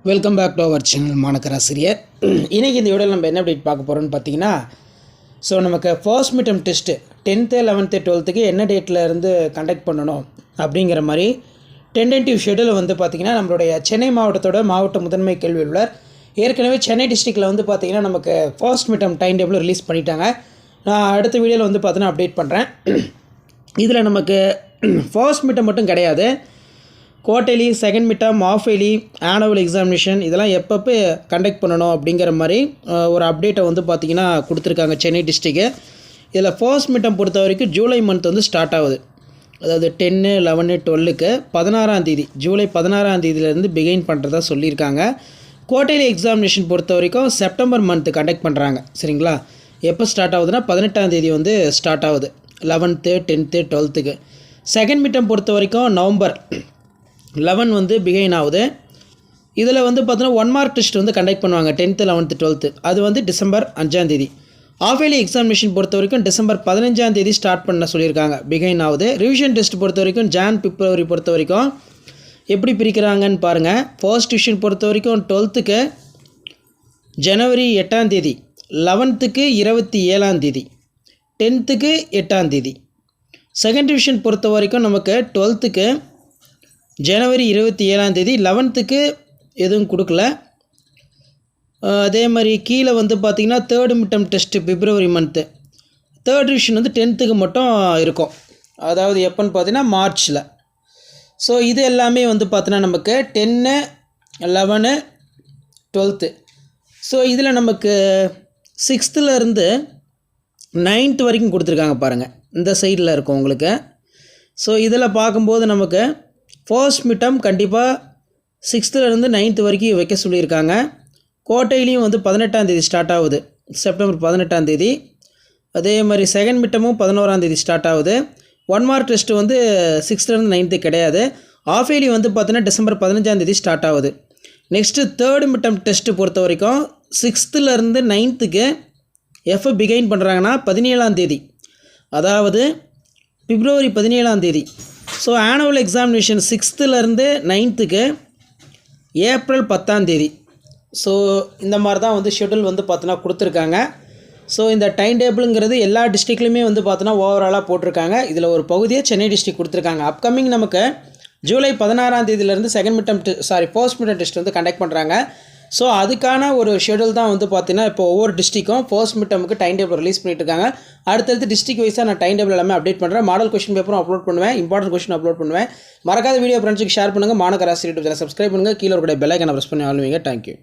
Welcome back to our channel மாணக்கராசிரியர். இன்றைக்கி இந்த வீடியோவில் நம்ம என்ன அப்டேட் பார்க்க போகிறோம்னு பார்த்தீங்கன்னா, நமக்கு first mid term test 10th 11th 12th என்ன டேட்டில் இருந்து கண்டக்ட் பண்ணணும் அப்படிங்கிற மாதிரி டென்டேட்டிவ் ஷெடியூல் வந்து பார்த்திங்கன்னா நம்மளுடைய சென்னை மாவட்டத்தோட மாவட்ட முதன்மை கல்வி அலுவலர் ஏற்கனவே சென்னை டிஸ்ட்ரிக்டில் வந்து பார்த்திங்கன்னா நமக்கு first mid term time table release பண்ணிட்டாங்க. நான் அடுத்த வீடியோவில் வந்து பார்த்தீங்கன்னா அப்டேட் பண்ணுறேன். இதில் நமக்கு ஃபர்ஸ்ட் மிட் டெர்ம் மட்டும் கிடையாது, quarterly, second mid term, half yearly, annual examination இதெல்லாம் எப்பப்போ கண்டக்ட் பண்ணணும் அப்படிங்கிற மாதிரி ஒரு அப்டேட்டை வந்து பார்த்திங்கன்னா கொடுத்துருக்காங்க சென்னை டிஸ்ட்ரிக்டு. இதில் ஃபர்ஸ்ட் மிட் டெர்ம் பொறுத்த வரைக்கும் ஜூலை மந்த் வந்து ஸ்டார்ட் ஆகுது. அதாவது 10, 11, 12க்கு 16ஆம் தேதி, ஜூலை 16ஆம் தேதியிலேருந்து பிகைன் பண்ணுறதா சொல்லியிருக்காங்க. குவார்டர்லி எக்ஸாமினேஷன் பொறுத்த வரைக்கும் செப்டம்பர் மந்த்து கண்டக்ட் பண்ணுறாங்க. சரிங்களா? எப்போ ஸ்டார்ட் ஆகுதுன்னா 18ஆம் தேதி வந்து ஸ்டார்ட் ஆகுது, 11th 10th 12க்கு. Second mid term பொறுத்த வரைக்கும் நவம்பர் 11 வந்து பிகைன் ஆகுது. இதில் வந்து பார்த்தீங்கன்னா 1 மார்க் டெஸ்ட் வந்து கண்டக்ட் பண்ணுவாங்க 10th 11th 12th. அது வந்து டிசம்பர் 5ஆம் தேதி. ஆஃப் இயர்லி எக்ஸாமினேஷன் பொறுத்த வரைக்கும் டிசம்பர் 15ஆம் தேதி ஸ்டார்ட் பண்ண சொல்லியிருக்காங்க, பிகைன் ஆகுது. ரிவிஷன் டெஸ்ட் பொறுத்த வரைக்கும் பிப்ரவரி பொறுத்த வரைக்கும் எப்படி பிரிக்கிறாங்கன்னு பாருங்கள். ஃபர்ஸ்ட் டிவிஷன் பொறுத்த வரைக்கும் 12க்கு ஜனவரி 8ஆம் தேதி, 11க்கு 27ஆம் தேதி, 10க்கு 8ஆம் தேதி. செகண்ட் டிவிஷன் பொறுத்த வரைக்கும் நமக்கு 12க்கு ஜனவரி 27ஆம் தேதி, 11க்கு எதுவும் கொடுக்கல. அதே மாதிரி கீழே வந்து பார்த்திங்கன்னா தேர்ட் மிட் டெர்ம் டெஸ்ட்டு பிப்ரவரி மந்த்து. தேர்ட் டிவிஷன் வந்து 10க்கு மட்டும் இருக்கும், அதாவது எப்போன்னு பார்த்தீங்கன்னா மார்ச்சில். இது எல்லாமே வந்து பார்த்தீங்கன்னா நமக்கு 10, 11, 12th. இதில் நமக்கு 6th நைன்த் வரைக்கும் கொடுத்துருக்காங்க பாருங்கள், இந்த சைடில் இருக்கும் உங்களுக்கு. இதில் பார்க்கும்போது நமக்கு ஃபர்ஸ்ட் மிட் டெர்ம் கண்டிப்பாக 6th 9th வரைக்கும் வைக்க சொல்லியிருக்காங்க. கோட்டையிலையும் வந்து 18ஆம் தேதி ஸ்டார்ட் ஆகுது, செப்டம்பர் 18ஆம் தேதி. அதே மாதிரி செகண்ட் மிட் டெர்மும் 11ஆம் தேதி ஸ்டார்ட் ஆகுது. 1 மார்க் டெஸ்ட்டு வந்து 6th 9th கிடையாது. ஆஃப் இயர்லி வந்து பார்த்தீங்கன்னா டிசம்பர் 15ஆம் தேதி ஸ்டார்ட் ஆகுது. Next third mid term test பொறுத்த வரைக்கும் 6th 9th எப்போ பிகைன் பண்ணுறாங்கன்னா 17ஆம் தேதி, அதாவது பிப்ரவரி 17ஆம் தேதி. Annual examination 6th 9th April 10ஆம் தேதி. இந்த மாதிரி தான் வந்து ஷெட்யூல் வந்து பார்த்தோன்னா கொடுத்துருக்காங்க. இந்த டைம் டேபிளுங்கிறது எல்லா டிஸ்ட்ரிக்ட்லையுமே வந்து பார்த்தோன்னா ஓவராலாக போட்டிருக்காங்க. இதில் ஒரு பகுதியை சென்னை டிஸ்ட்ரிக்ட் கொடுத்துருக்காங்க. அப்கமிங் நமக்கு ஜூலை 16ஆம் தேதியிலேருந்து second mid term first mid term test வந்து கண்டக்ட் பண்ணுறாங்க. அதுக்கான ஒரு ஷெட்யூல் தான் வந்து பார்த்தீங்கன்னா இப்போ ஒவ்வொரு டிஸ்ட்ரிக்கும் ஃபர்ஸ்ட் மிட் டெர்முக்கு டைம் டேபிள் ரிலீஸ் பண்ணிட்டு இருக்காங்க. அடுத்தடுத்து டிஸ்ட்ரிக் வைஸாக நான் டைம் டேபிள் எல்லாமே அப்டேட் பண்ணுறேன். மாடல் கொஸ்டின் பேப்பரும் அப்லோட் பண்ணுவேன், இம்பார்ட்டன்ட் கொஸ்டின் அப்லோட் பண்ணுவேன். மறக்காத வீடியோ ஃப்ரெண்ட்ஸுக்கு ஷேர் பண்ணுங்கள். மாணக்கராசி யூடியூப் சேனல் சப்ஸ்கிரைப் பண்ணுங்கள். கீழே ஒரு பெல் ஐக்கானை ப்ரெஸ் பண்ணி ஆளுவீங்க. தேங்க்யூ.